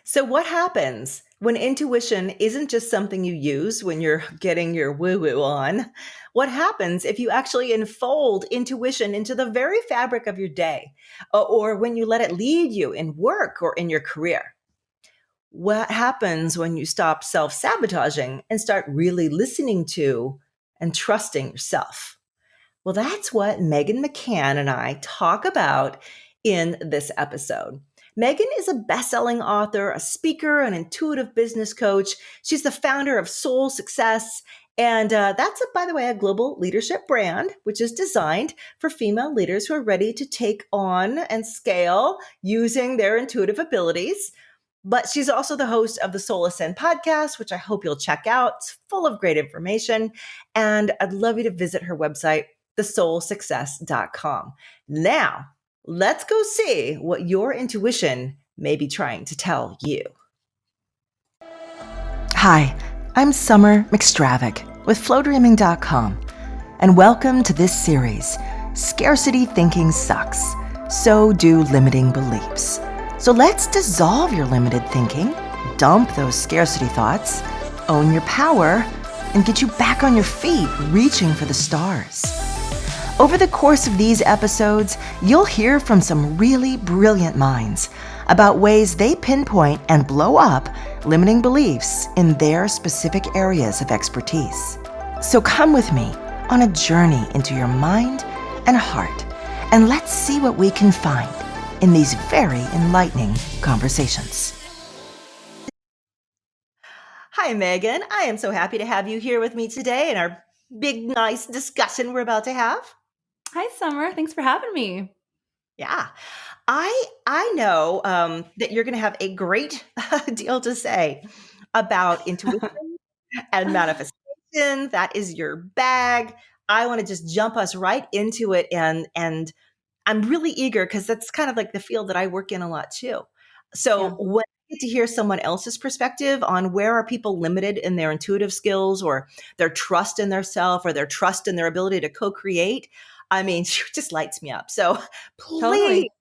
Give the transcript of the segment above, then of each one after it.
So, what happens when intuition isn't just something you use when you're getting your woo woo on? What happens if you actually enfold intuition into the very fabric of your day, or when you let it lead you in work or in your career? What happens when you stop self sabotaging and start really listening to and trusting yourself? Well, that's what Megan McCann and I talk about in this episode. Megan is a best-selling author, a speaker, an intuitive business coach. She's the founder of Soul Success, and that's, by the way, a global leadership brand, which is designed for female leaders who are ready to take on and scale using their intuitive abilities. But she's also the host of the Soul Ascend podcast, which I hope you'll check out. It's full of great information. And I'd love you to visit her website, thesoulsuccess.com. Now, let's go see what your intuition may be trying to tell you. Hi, I'm Summer McStravick with flowdreaming.com, and welcome to this series, Scarcity Thinking Sucks, So Do Limiting Beliefs. So let's dissolve your limited thinking, dump those scarcity thoughts, own your power, and get you back on your feet, reaching for the stars. Over the course of these episodes, you'll hear from some really brilliant minds about ways they pinpoint and blow up limiting beliefs in their specific areas of expertise. So come with me on a journey into your mind and heart, and let's see what we can find in these very enlightening conversations. Hi, Megan. I am so happy to have you here with me today in our big, nice discussion we're about to have. Hi, Summer. Thanks for having me. Yeah. I know that you're going to have a great deal to say about intuition and manifestation. That is your bag. I want to just jump us right into it, and I'm really eager because that's kind of like the field that I work in a lot too. So Yeah. when I get to hear someone else's perspective on where are people limited in their intuitive skills or their trust in their self or their trust in their ability to co-create, I mean, it just lights me up. So please, Totally.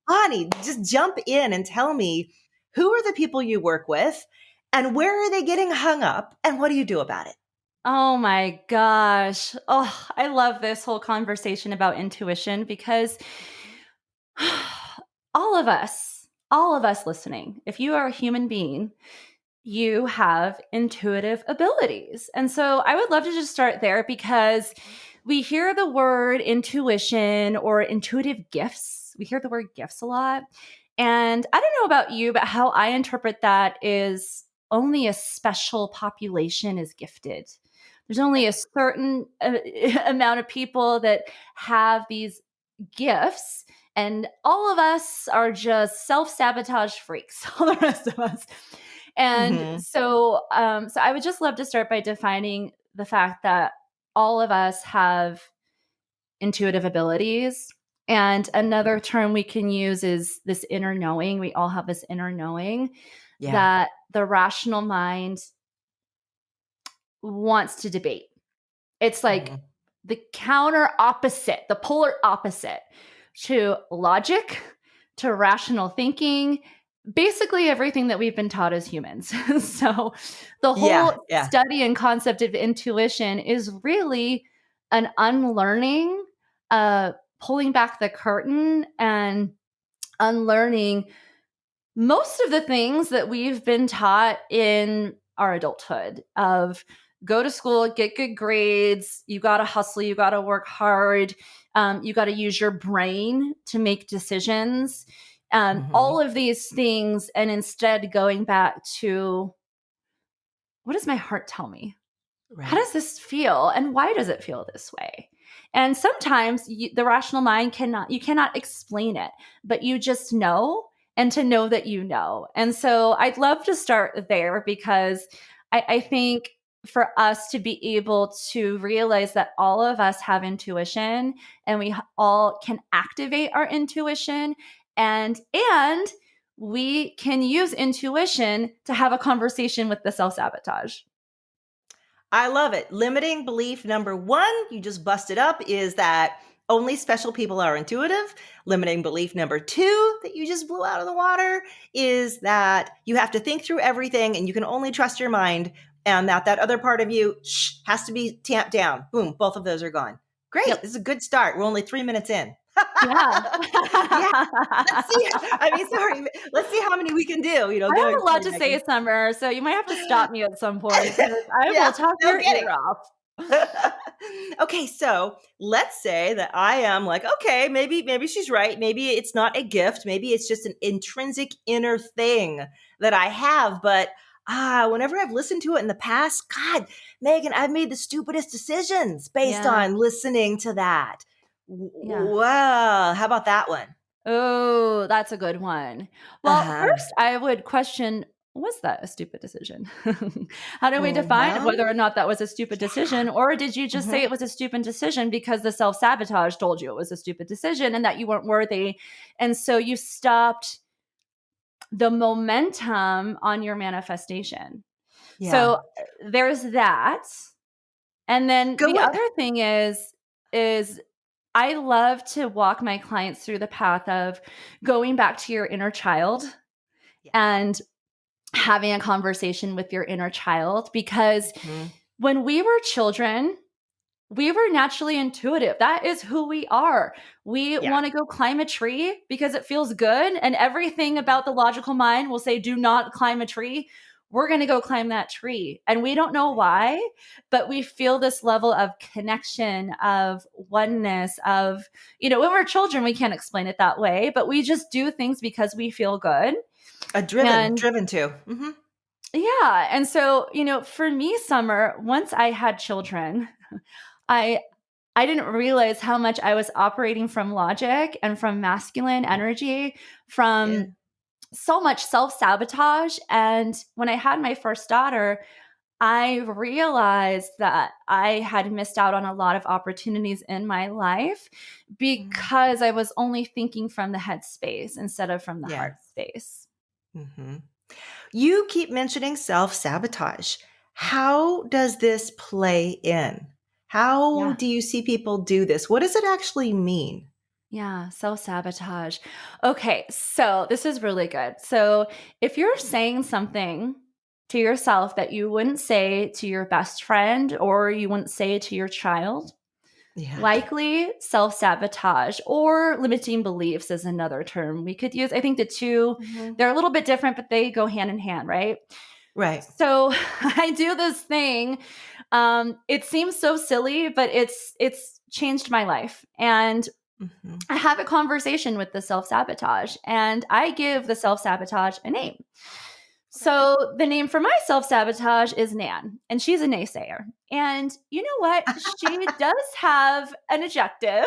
Bonnie, just jump in and tell me, who are the people you work with and where are they getting hung up and what do you do about it? Oh my gosh. Oh, I love this whole conversation about intuition because all of us listening, if you are a human being, you have intuitive abilities. And so I would love to just start there because we hear the word intuition or intuitive gifts. We hear the word gifts a lot. And I don't know about you, but how I interpret that is only a special population is gifted. There's only a certain amount of people that have these gifts, and all of us are just self-sabotage freaks, all the rest of us. And Mm-hmm. so I would just love to start by defining the fact that all of us have intuitive abilities. And another term we can use is this inner knowing. We all have this inner knowing Yeah. that the rational mind wants to debate. It's like Mm-hmm. the counter opposite, the polar opposite to logic, to rational thinking, basically everything that we've been taught as humans. So the Yeah. whole Yeah. study and concept of intuition is really an unlearning, pulling back the curtain and unlearning most of the things that we've been taught in our adulthood of go to school, get good grades, you got to hustle, you got to work hard, you got to use your brain to make decisions, Mm-hmm. all of these things. And instead going back to, what does my heart tell me? How Right. does this feel? And why does it feel this way? And sometimes the rational mind you cannot explain it, but you just know, and to know that you know. And so I'd love to start there because I think for us to be able to realize that all of us have intuition and we all can activate our intuition, and we can use intuition to have a conversation with the self-sabotage. I love it. Limiting belief number one, you just busted up, is that Only special people are intuitive. Limiting belief number 2 that you just blew out of the water is that you have to think through everything and you can only trust your mind, and that other part of you has to be tamped down. Boom, both of those are gone. Great. Yep. This is a good start. We're only 3 minutes in. Yeah. Yeah. Let's see. I mean, sorry. Let's see how many we can do, I going have a lot forward, to say, Megan. Summer, so you might have to stop me at some point because I Yeah, will talk no your kidding. ear off. Okay, so let's say that I am like, okay, maybe she's right. Maybe it's not a gift. Maybe it's just an intrinsic inner thing that I have. But whenever I've listened to it in the past, God, Megan, I've made the stupidest decisions based Yeah. on listening to that. Yeah. Well, how about that one? Oh, that's a good one. Well, Uh-huh. first, I would question, was that a stupid decision? How do we define Well, whether or not that was a stupid yeah. decision? Or did you just say Mhm. it was a stupid decision because the self sabotage told you it was a stupid decision and that you weren't worthy? And so you stopped the momentum on your manifestation. Yeah. So there's that. And then Go the it. other thing is I love to walk my clients through the path of going back to your inner child Yeah. and having a conversation with your inner child, because Mhm. when we were children, we were naturally intuitive. That is who we are. We Yeah. want to go climb a tree because it feels good. And everything about the logical mind will say, do not climb a tree. We're going to go climb that tree. And we don't know why, but we feel this level of connection, of oneness, of, when we're children, we can't explain it that way, but we just do things because we feel good. And Driven to. Mhm. yeah. And so, for me, Summer, once I had children, I I didn't realize how much I was operating from logic and from masculine energy, Yeah. from so much self-sabotage. And when I had my first daughter, I realized that I had missed out on a lot of opportunities in my life Mhm. because I was only thinking from the head space instead of from the Yeah. heart space. Mhm. You keep mentioning self-sabotage. How does this play in? How Yeah. do you see people do this? What does it actually mean? Yeah, self sabotage. Okay, so this is really good. So, if you're saying something to yourself that you wouldn't say to your best friend or you wouldn't say to your child, Yeah. likely self sabotage or limiting beliefs is another term we could use. I think the two, Mhm. they're a little bit different, but they go hand in hand, right? Right. So, I do this thing. It seems so silly, but it's changed my life. And Mhm. I have a conversation with the self sabotage and I give the self sabotage a name. Okay. So the name for my self sabotage is Nan, and she's a naysayer. And you know what? She does have an objective.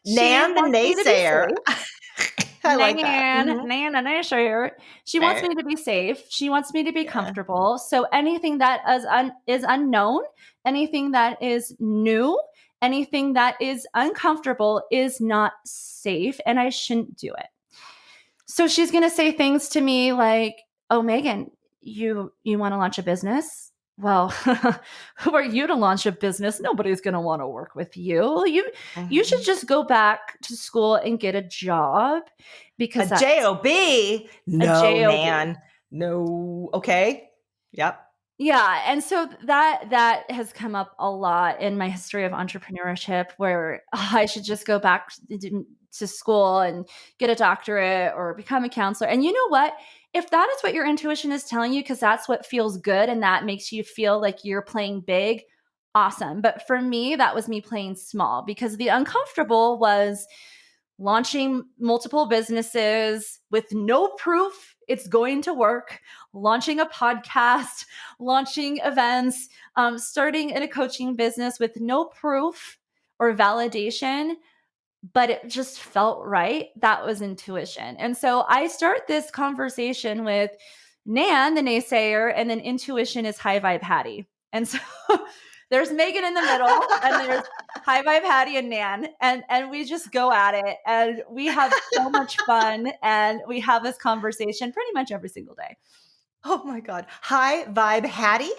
She Nan the wants me to be naysayer. safe. I like that. Mhm. Nan, a naysayer. She wants Right. me to be safe. She wants me to be Yeah. comfortable. So anything that is unknown, anything that is new, anything that is uncomfortable is not safe, and I shouldn't do it. So she's going to say things to me like, "Oh, Megan, you want to launch a business? Well, who are you to launch a business? Nobody's going to want to work with you. You should Mhm. just go back to school and get a job A because that's job? a No, job." Nan. No. Okay. Yep. Yeah, and so that has come up a lot in my history of entrepreneurship where I should just go back to school and get a doctorate or become a counselor. And you know what? If that is what your intuition is telling you because that's what feels good and that makes you feel like you're playing big, awesome. But for me, that was me playing small because the uncomfortable was launching multiple businesses with no proof it's going to work, launching a podcast, launching events, starting in a coaching business with no proof or validation, but it just felt right. That was intuition. And so I start this conversation with Nan, the naysayer, and then intuition is high vibe Hattie. And so there's Megan in the middle, and there's high vibe Hattie and Nan, and we just go at it, and we have so much fun, and we have this conversation pretty much every single day. Oh my God. High vibe Hattie?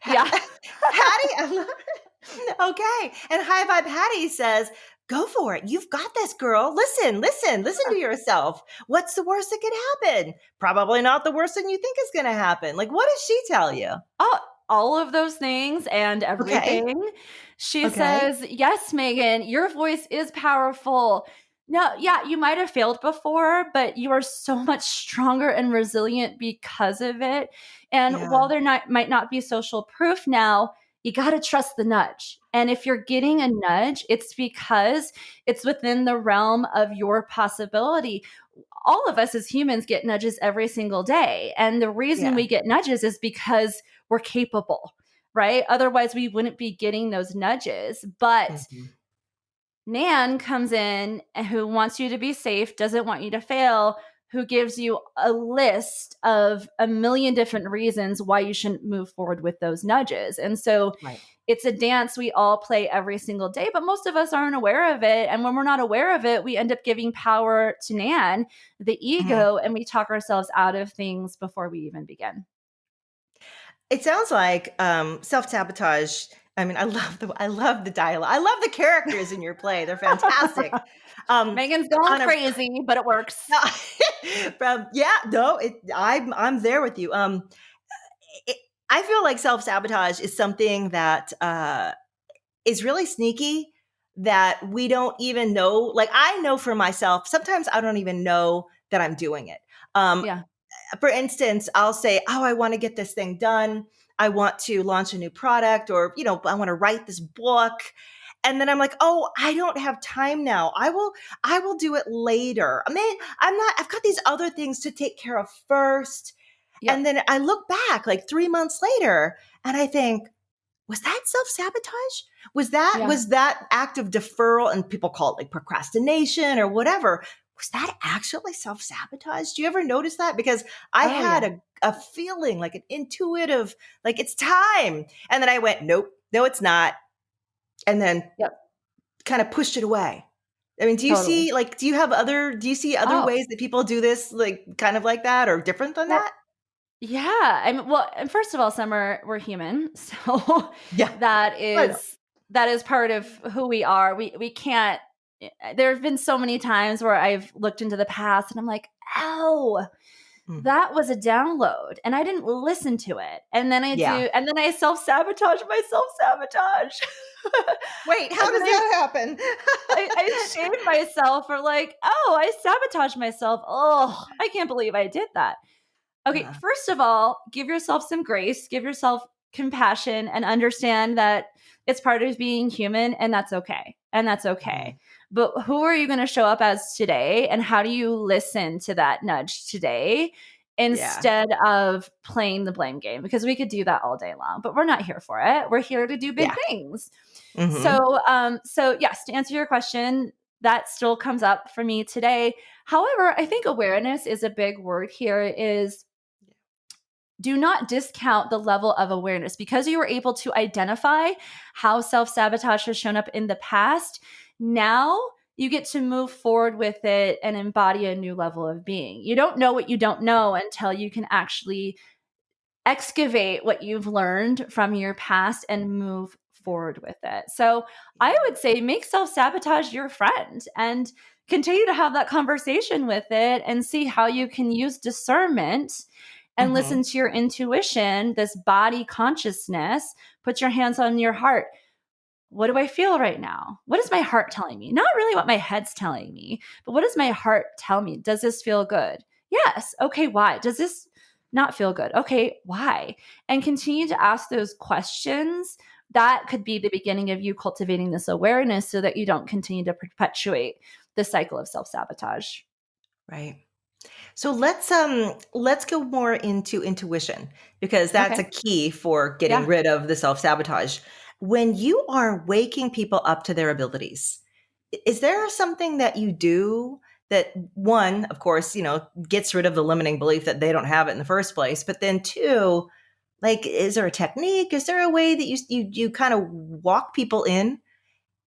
Yeah. Hattie? I love it. Okay. And High Vibe Hattie says, go for it. You've got this, girl. Listen to yourself. What's the worst that could happen? Probably not the worst thing you think is going to happen. Like, what does she tell you? Oh, all of those things and Okay. everything. She Okay. says, "Yes, Megan, your voice is powerful. No, yeah, you might have failed before, but you are so much stronger and resilient because of it. And Yeah. while there might not be social proof now, you got to trust the nudge. And if you're getting a nudge, it's because it's within the realm of your possibility. All of us as humans get nudges every single day. And the reason Yeah. we get nudges is because we're capable, right? Otherwise, we wouldn't be getting those nudges. But Mhm. Nan comes in who wants you to be safe, doesn't want you to fail, who gives you a list of a million different reasons why you shouldn't move forward with those nudges. And so Right. it's a dance we all play every single day, but most of us aren't aware of it. And when we're not aware of it, we end up giving power to Nan, the Mhm. ego, and we talk ourselves out of things before we even begin. It sounds like self-sabotage. I mean, I love the dialogue. I love the characters in your play. They're fantastic. Um, Megan's going on a crazy, but it works. from yeah, no, I'm there with you. It, I feel like self-sabotage is something that is really sneaky that we don't even know. Like I know for myself, sometimes I don't even know that I'm doing it. Um, Yeah. for instance, I'll say, "Oh, I want to get this thing done. I want to launch a new product or, I want to write this book." And then I'm like, "Oh, I don't have time now. I will do it later. I mean, I've got these other things to take care of first." And Yep. then I look back like 3 months later and I think, was that self-sabotage? Yeah. Was that act of deferral, and people call it like procrastination or whatever? Was that actually self-sabotage? Do you ever notice that? Because I Oh, had yeah. a feeling like an intuitive, like it's time. And then I went, nope, no, it's not. And then Yep. kind of pushed it away. I mean, Totally. do you see other Oh, ways that people do this, like kind of like that or different than well, that? yeah. I mean, well, and first of all, Summer, we're human, so Yeah. that I know. is that is part of who we are. We can't. There have been so many times where I've looked into the past and I'm like, oh, Mm. that was a download, and I didn't listen to it, Yeah. and then I self sabotage my self sabotage, Wait, how and then does that happen? I shame myself for like, oh, I sabotage myself. Oh, I can't believe I did that. Okay, Uh, first of all, give yourself some grace, give yourself compassion, and understand that it's part of being human, and that's okay. And that's okay. mhm. But who are you going to show up as today? And how do you listen to that nudge today Yeah. instead of playing the blame game? Because we could do that all day long, but we're not here for it. We're here to do big Yeah. things. Mhm. So yes, to answer your question, that still comes up for me today. However, I think awareness is a big word here. Is do not discount the level of awareness because you were able to identify how self sabotage has shown up in the past. Now you get to move forward with it and embody a new level of being. You don't know what you don't know until you can actually excavate what you've learned from your past and move forward with it. So I Yeah. would say make self sabotage your friend and continue to have that conversation with it and see how you can use discernment and listen Mhm. to your intuition, this body consciousness. Put your hands on your heart. What do I feel right now? What is my heart telling me? Not really what my head's telling me, but what does my heart tell me? Does this feel good? Yes. Okay. Why? Does this not feel good? Okay. Why? And continue to ask those questions. That could be the beginning of you cultivating this awareness so that you don't continue to perpetuate the cycle of self sabotage. Right. So let's go more into intuition because that's a Okay. key for getting Yeah. rid of the self-sabotage. When you are waking people up to their abilities, is there something that you do that one, of course, gets rid of the limiting belief that they don't have it in the first place, but then two, like is there a technique? Is there a way that you kind of walk people in?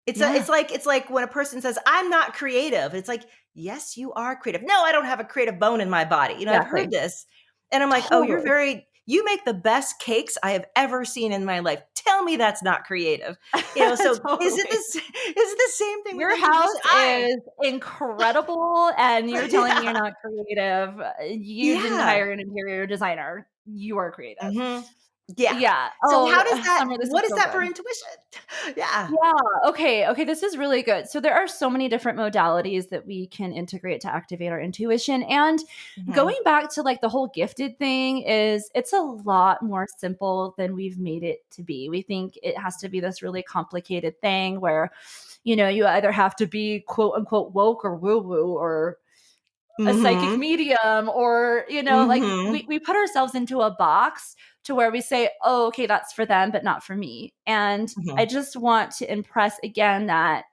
Yeah. It's like when a person says, "I'm not creative." It's like, "Yes, you are creative." "No, I don't have a creative bone in my body." I've heard Exactly. this. And I'm like, "Oh, Totally. you make the best cakes I have ever seen in my life. Tell me that's not creative. So is it Totally. this, is it the same thing with Your house intuition? is incredible, and you're telling me you're Yeah. not creative. You didn't Yeah. hire an interior designer. You are creative. Hmm. Yeah. Yeah. So Oh, how does that, Summer, this is what is so that for good. intuition? Yeah. Yeah. Okay. Okay. This is really good. So there are so many different modalities that we can integrate to activate our intuition. And Hmm. going back to like the whole gifted thing is it's a lot more simple than we've made it to be. We think it has to be this really complicated thing where, you either have to be quote unquote woke or woo woo or a psychic Hmm. medium or like Hmm. we put ourselves into a box to where we say, oh, okay, that's for them but not for me. And I Hmm. just want to impress again that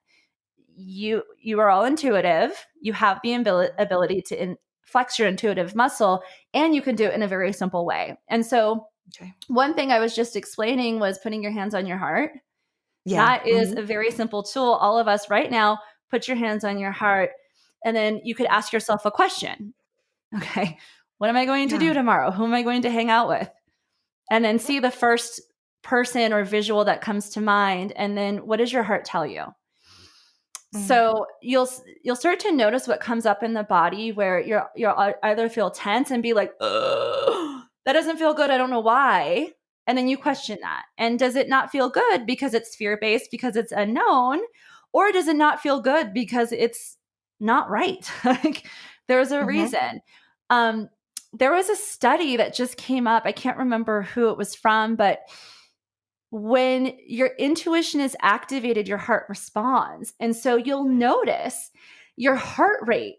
you are all intuitive. You have the ability to flex your intuitive muscle, and you can do it in a very simple way. And so Okay. one thing I was just explaining was putting your hands on your heart. Yeah. That is Hmm. a very simple tool. All of us right now, put your hands on your heart, and then you could ask yourself a question. Okay, what am I going to Yeah. do tomorrow? Who am I going to hang out with? And then see the first person or visual that comes to mind. And then what does your heart tell you? Mm. So you'll start to notice what comes up in the body where you'll either feel tense and be like, ugh, that doesn't feel good. I don't know why. And then you question that. And does it not feel good because it's fear based, because it's unknown? Or does it not feel good because it's not right? Like there's a Mhm. reason. Um, there was a study that just came up. I can't remember who it was from, but when your intuition is activated, your heart responds. And so you'll notice your heart rate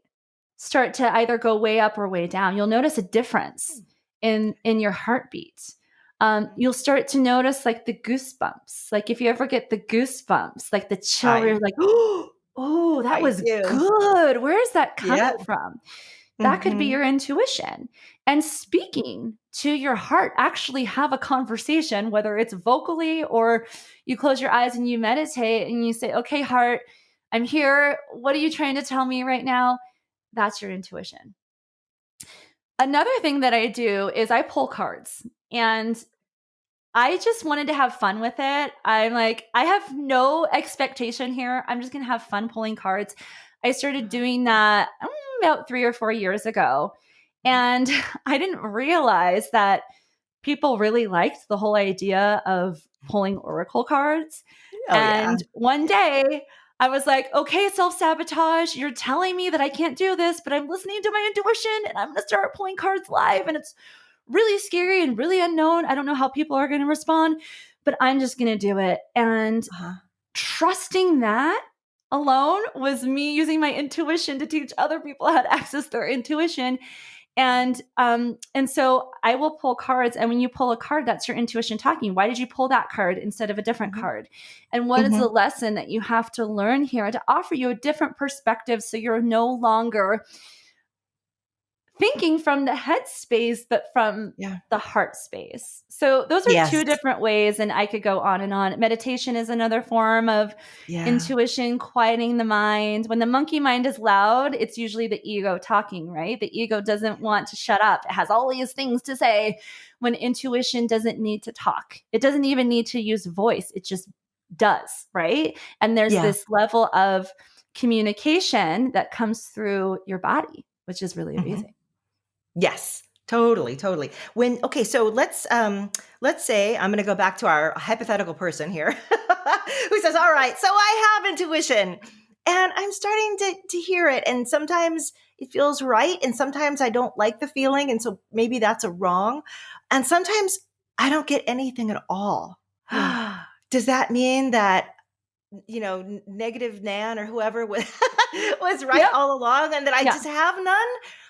start to either go way up or way down. You'll notice a difference in your heartbeat. Mhm. You'll start to notice like the goosebumps. Like if you ever get the goosebumps, like the chill where I you're like, oh, that I was do. good. Where is that coming Yeah. from? That could be Mhm. your intuition. And speaking to your heart, actually have a conversation, whether it's vocally or you close your eyes and you meditate and you say, okay, heart, I'm here. What are you trying to tell me right now? That's your intuition. Another thing that I do is I pull cards, and I just wanted to have fun with it. I'm like, I have no expectation here. I'm just going to have fun pulling cards. I started Uh-huh. doing that about 3 or 4 years ago. Mhm. And I didn't realize that people really liked the whole idea of pulling oracle cards. Oh, yeah. And one day I was like, okay, self sabotage, you're telling me that I can't do this, but I'm listening to my intuition and I'm going to start pulling cards live. And it's really scary and really unknown. I don't know how people are going to respond, but I'm just going to do it. And Uh-huh. trusting that alone was me using my intuition to teach other people how to access their intuition. And so I will pull cards, and when you pull a card, that's your intuition talking. Why did you pull that card instead of a different Mhm. card? And what is the Mhm. lesson that you have to learn here to offer you a different perspective so you're no longer thinking from the head space, but from Yeah. the heart space. So those are Yes. two different ways, and I could go on and on. Meditation is another form of Yeah. intuition, quieting the mind. When the monkey mind is loud, it's usually the ego talking, right? The ego doesn't want to shut up. It has all these things to say when intuition doesn't need to talk. It doesn't even need to use voice. It just does, right? And there's Yeah. this level of communication that comes through your body, which is really Mhm. amazing. Yes. Totally, totally. When okay, so let's say I'm gonna go back to our hypothetical person here who says, all right, so I have intuition and I'm starting to hear it. And sometimes it feels right, and sometimes I don't like the feeling, and so maybe that's a wrong. And sometimes I don't get anything at all. Yeah. Does that mean that negative Nan or whoever was was right Yep. all along and that I Yeah. just have none?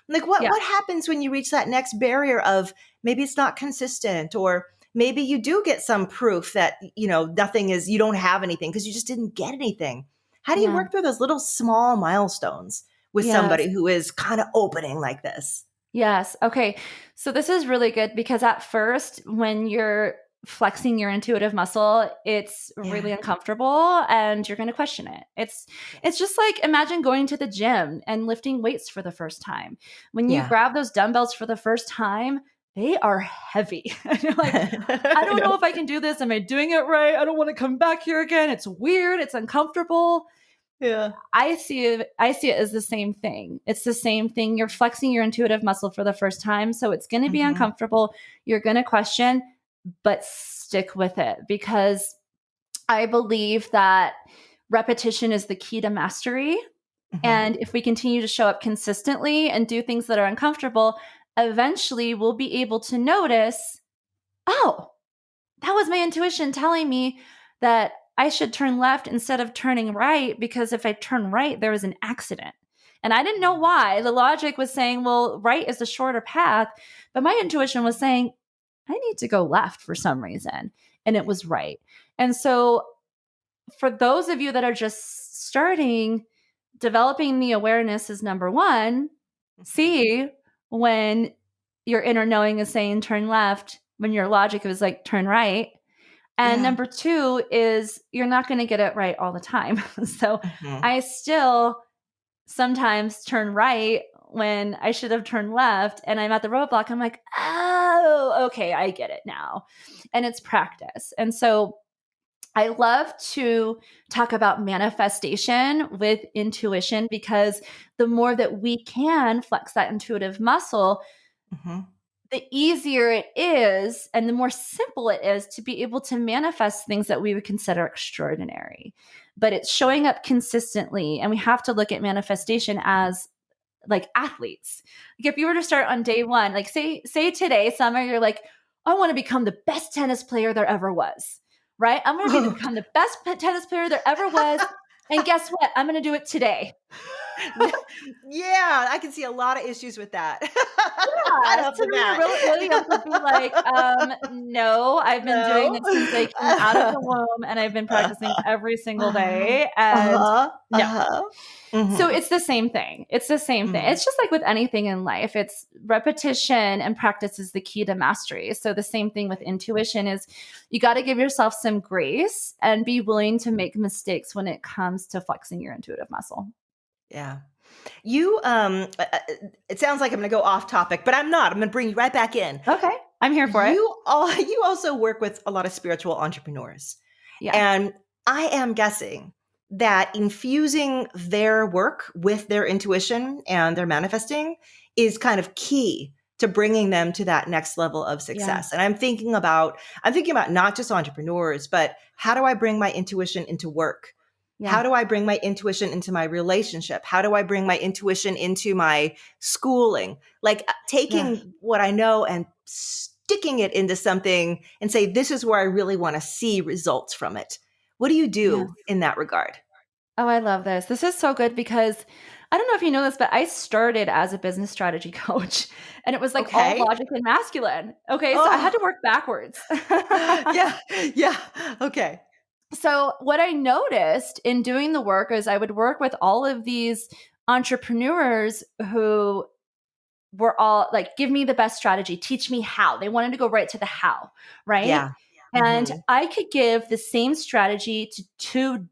Like what Yeah. what happens when you reach that next barrier of maybe it's not consistent, or maybe you do get some proof that nothing is, you don't have anything because you just didn't get anything. How do you Yeah. work through those little small milestones with Yes. somebody who is kind of opening like this? Yes. Okay. So this is really good because at first, when you're flexing your intuitive muscle, it's Yeah. really uncomfortable and you're going to question it. It's Yes. just like imagine going to the gym and lifting weights for the first time. When you Yeah. grab those dumbbells for the first time, they are heavy. And you're like, I don't know if I can do this. Am I doing it right? I don't want to come back here again. It's weird. It's uncomfortable. Yeah. I see it as the same thing. It's the same thing. You're flexing your intuitive muscle for the first time. So it's going to be Mhm. uncomfortable. You're going to question, but stick with it, because I believe that repetition is the key to mastery. Mhm. And if we continue to show up consistently and do things that are uncomfortable, eventually we'll be able to notice, oh, that was my intuition telling me that I should turn left instead of turning right, because if I turn right, there was an accident. And I didn't know why. The logic was saying, well, right is the shorter path. But my intuition was saying, I need to go left for some reason. And it was right. And so, for those of you that are just starting, developing the awareness is number one. Mhm. See when your inner knowing is saying turn left, when your logic is like turn right. And Yeah. number two is you're not going to get it right all the time. So Mhm. I still sometimes turn right when I should have turned left, and I'm at the roadblock. I'm like, oh, okay, I get it now. And it's practice. And so I love to talk about manifestation with intuition, because the more that we can flex that intuitive muscle, Mhm. the easier it is and the more simple it is to be able to manifest things that we would consider extraordinary. But it's showing up consistently. And we have to look at manifestation as like athletes. Like if you were to start on day one, like say today, Summer, you're like, I want to become the best tennis player there ever was, right? I'm going to become the best tennis player there ever was. And guess what? I'm going to do it today. Yeah, I can see a lot of issues with that. Right Yeah, off the Serena bat. Williams would be like, no, I've been doing No. this since I came out of the womb, and I've been practicing every single day. And Uh-huh, no. uh-huh. So Mhm, it's the same thing. It's the same thing. mhm. It's just like with anything in life. It's repetition and practice is the key to mastery. So the same thing with intuition is you got to give yourself some grace and be willing to make mistakes when it comes to flexing your intuitive muscle. Yeah. You, it sounds like I'm gonna go off topic, but I'm not. I'm gonna bring you right back in. Okay. I'm here for it. You also work with a lot of spiritual entrepreneurs. Yeah. And I am guessing that infusing their work with their intuition and their manifesting is kind of key to bringing them to that next level of Yeah. success. And I'm thinking about not just entrepreneurs, but how do I bring my intuition into work? Yeah. How do I bring my intuition into my relationship? How do I bring my intuition into my schooling? Like Yeah. taking what I know and sticking it into something and say, this is where I really want to see results from it. What do you Yes. do in that regard? Oh, I love this. This is so good because I don't know if you know this, but I started as a business strategy coach, and it was like all Okay. logic and masculine. Okay. So I had Oh, to work backwards. yeah. Yeah. Okay. So what I noticed in doing the work is I would work with all of these entrepreneurs who were all like, give me the best strategy, teach me how. They wanted to go right to the how, right? Yeah. And Hmm. I could give the same strategy to two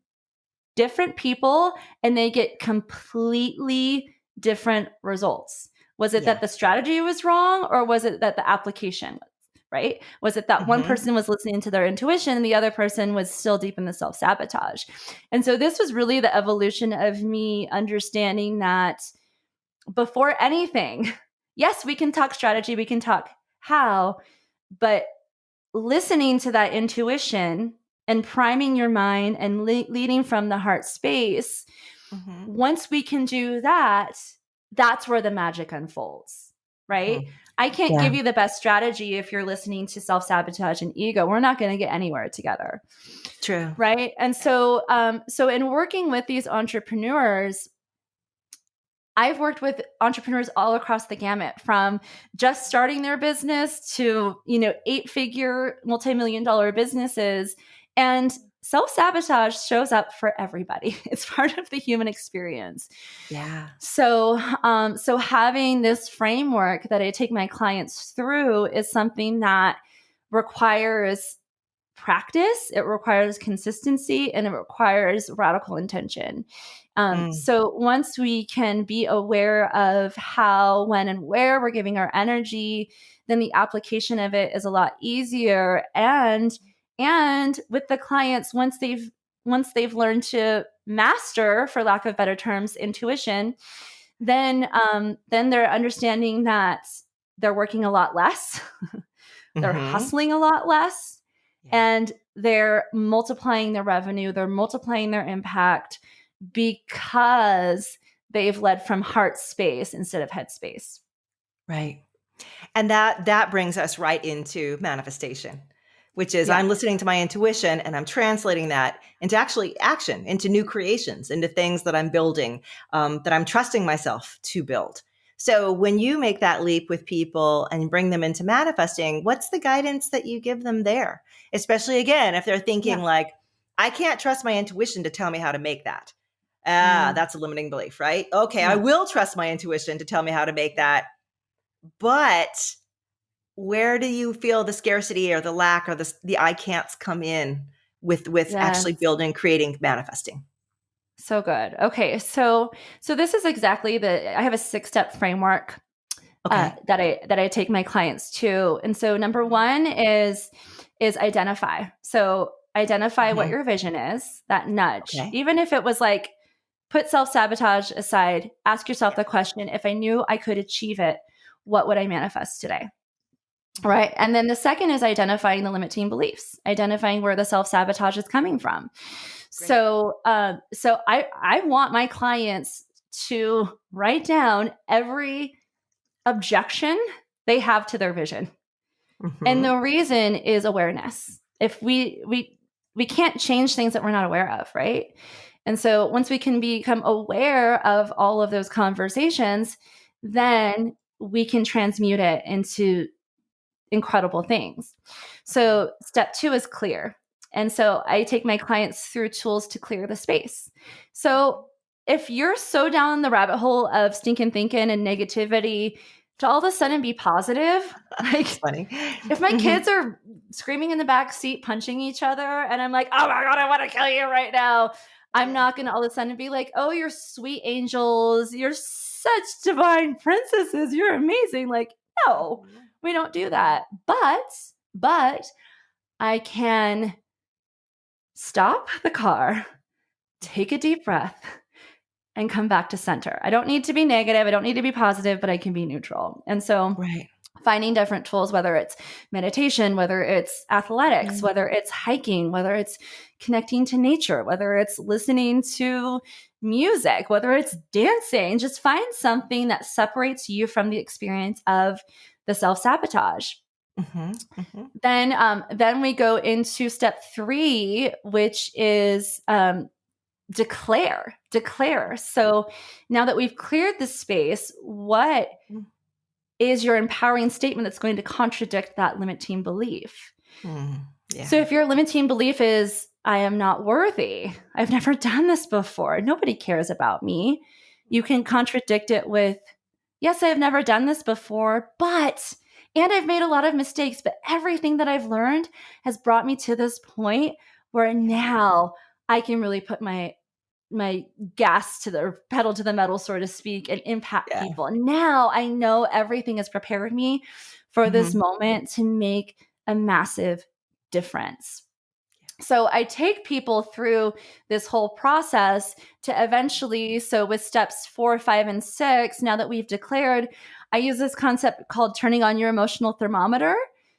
different people and they get completely different results. Was it that Yeah. the strategy was wrong, or was it that the application was, right? Was it that one Hmm. person was listening to their intuition and the other person was still deep in the self sabotage? And so this was really the evolution of me understanding that before anything, yes, we can talk strategy, we can talk how, but listening to that intuition and priming your mind and leading from the heart space, Hmm. once we can do that, that's where the magic unfolds, right? Hmm. I can't Yeah. give you the best strategy if you're listening to self sabotage and ego. We're not going to get anywhere together, True. right? And so in working with these entrepreneurs, I've worked with entrepreneurs all across the gamut, from just starting their business to, 8-figure, multi-million dollar businesses. And self-sabotage shows up for everybody. It's part of the human experience. Yeah. So having this framework that I take my clients through is something that requires practice, it requires consistency, and it requires radical intention. Mm. So once we can be aware of how, when, and where we're giving our energy, then the application of it is a lot easier. And with the clients, once they've learned to master, for lack of better terms, intuition, then they're understanding that they're working a lot less, they're hustling a lot less, and they're multiplying their revenue, they're multiplying their impact because they've led from heart space instead of head space. Right. And that brings us right into manifestation, which is I'm listening to my intuition and I'm translating that into actually action, into new creations, into things that I'm building, that I'm trusting myself to build. So when you make that leap with people and bring them into manifesting, what's the guidance that you give them there? Especially again, if they're thinking like, I can't trust my intuition to tell me how to make that. That's a limiting belief, right? Okay, I will trust my intuition to tell me how to make that. But where do you feel the scarcity or the lack or the I can'ts come in with actually building, creating, manifesting? So good. Okay. So this is exactly I have a 6-step framework that I take my clients to. And so number one is identify. So identify what your vision is, that nudge. Even if it was like, put self-sabotage aside, ask yourself the question, if I knew I could achieve it, what would I manifest today? Right. And then the second is identifying the limiting beliefs, identifying where the self-sabotage is coming from. Great. So I want my clients to write down every objection they have to their vision. And the reason is awareness. If we can't change things that we're not aware of, right? And so once we can become aware of all of those conversations, then we can transmute it into incredible things. So step 2 is clear. And so I take my clients through tools to clear the space. So if you're so down the rabbit hole of stinking thinking and negativity, to all of a sudden be positive, like funny. If my kids are screaming in the back seat, punching each other, and I'm like, oh my God, I want to kill you right now, I'm not going to all of a sudden be like, oh, you're sweet angels, you're such divine princesses, you're amazing. Like, no, we don't do that. But I can stop the car, take a deep breath, and come back to center. I don't need to be negative. I don't need to be positive, but I can be neutral. And so finding different tools, whether it's meditation, whether it's athletics, whether it's hiking, whether it's connecting to nature, whether it's listening to music, whether it's dancing, just find something that separates you from the experience of the self-sabotage. Then we go into step 3, which is declare. So now that we've cleared the space, what is your empowering statement that's going to contradict that limiting belief? So if your limiting belief is, I am not worthy, I've never done this before, nobody cares about me, you can contradict it with, yes, I've never done this before, and I've made a lot of mistakes, but everything that I've learned has brought me to this point where now I can really put my gas to the pedal to the metal, so to speak, and impact people. Now I know everything has prepared me for this moment to make a massive difference. So I take people through this whole process to eventually, so with steps 4, 5, and 6, now that we've declared, I use this concept called turning on your emotional thermometer.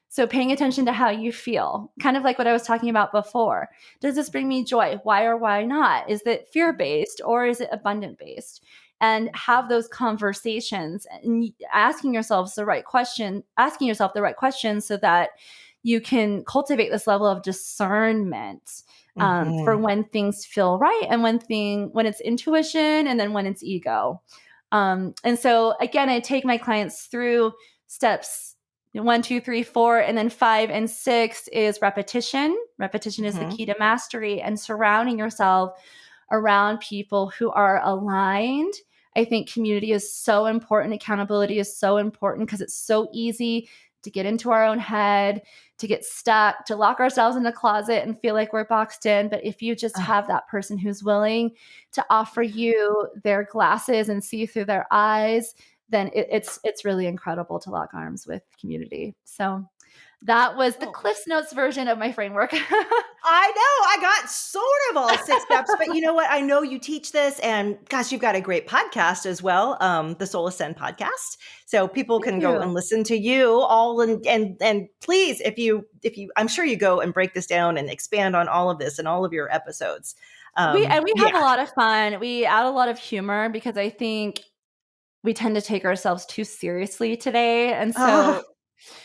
So paying attention to how you feel, kind of like what I was talking about before. Does this bring me joy? Why or why not? Is it fear-based or is it abundant-based? And have those conversations and asking yourself the right questions so that you can cultivate this level of discernment for when things feel right and when it's intuition and then when it's ego. And so again, I take my clients through steps 1, 2, 3, 4, and then 5 and 6 is repetition. Repetition is the key to mastery, and surrounding yourself around people who are aligned. I think community is so important. Accountability is so important because it's so easy to get into our own head, to get stuck, to lock ourselves in a closet and feel like we're boxed in. But if you just have that person who's willing to offer you their glasses and see through their eyes, then it's really incredible to lock arms with community. So that was the Oh. Cliff's Notes version of my framework. I know I got sort of all 6 steps, but you know what? I know you teach this, and gosh, you've got a great podcast as well, the Soul Ascend podcast. So people Thank can go and you. listen to you all, and please, if you, I'm sure you go and break this down and expand on all of this in all of your episodes. We have Yeah. a lot of fun. We add a lot of humor because I think we tend to take ourselves too seriously today. And Oh, so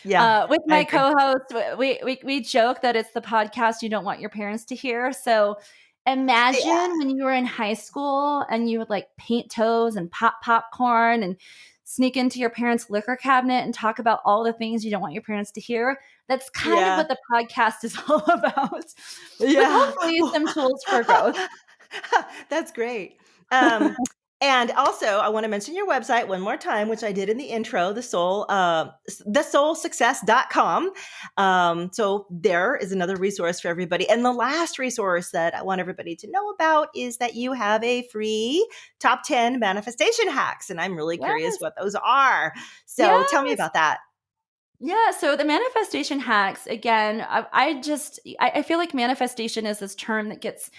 yeah, with I my agree. co-host, we joke that it's the podcast you don't want your parents to hear. So Yeah, imagine when you were in high school and you would like paint toes and pop popcorn and sneak into your parents' liquor cabinet and talk about all the things you don't want your parents to hear. That's kind of yeah, what the podcast is all about, with yeah. hopefully some tools for growth. That's great. Um, and also, I want to mention your website one more time, which I did in the intro, thesoulsuccess.com. So there is another resource for everybody. And the last resource that I want everybody to know about is that you have a free top 10 manifestation hacks. And I'm really curious Yes. what those are. So tell me Yes. about that. Yeah, so the manifestation hacks, again, I feel like manifestation is this term that gets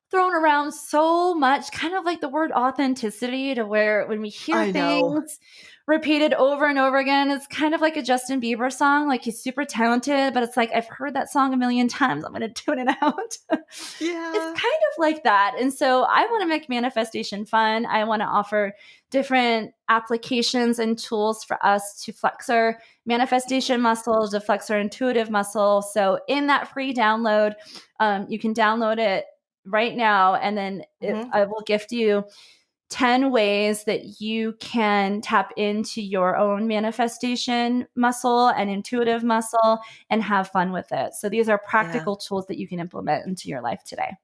thrown around so much, kind of like the word authenticity, to where when we hear I know. things repeated over and over again, it's kind of like a Justin Bieber song. Like, he's super talented, but it's like, I've heard that song a million times. I'm going to tune it out. It's Yeah. kind of like that. And so I want to make manifestation fun. I want to offer different applications and tools for us to flex our manifestation muscle, to flex our intuitive muscle. So in that free download, you can download it right now, and then Mhm. I will gift you 10 ways that you can tap into your own manifestation muscle and intuitive muscle and have fun with it. So these are Yeah. practical tools that you can implement into your life today.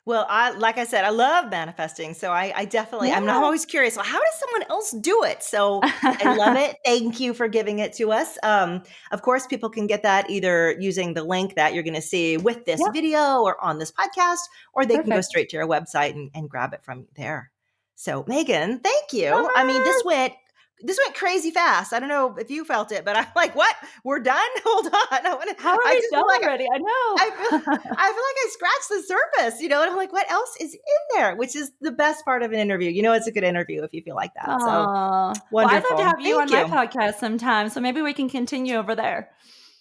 Well, like I said, I love manifesting. So I definitely, I'm Yeah. always curious, well, how does someone else do it? So I love it. Thank you for giving it to us. Of course, people can get that either using the link that you're going to see with this Yep. video or on this podcast, or they can go Perfect. straight to your website and grab it from there. So Megan, thank you. I mean, Summer. this went crazy fast. I don't know if you felt it, but I'm like, what? We're done? Hold on. How are I we just done feel like already? I I feel know. I feel like I scratched the surface, and I'm like, what else is in there? Which is the best part of an interview. It's a good interview if you feel like that. So Aw. Well, I'd love to wonderful. have you Thank on my you. podcast sometime, so maybe we can continue over there.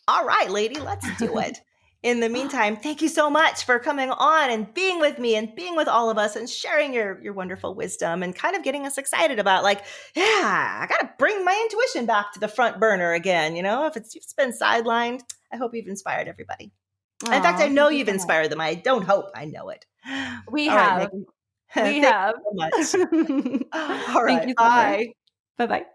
All right, lady, let's do it. In the meantime, thank you so much for coming on and being with me and being with all of us and sharing your wonderful wisdom and kind of getting us excited about, like, yeah, I got to bring my intuition back to the front burner again. If it's been sidelined, I hope you've inspired everybody. In fact, I Oh, know thank you you've so much. inspired them. I don't hope, I know it. We All right, have. Megan. We Thank have. you so much. All Thank right, you, Summer. bye. Bye-bye.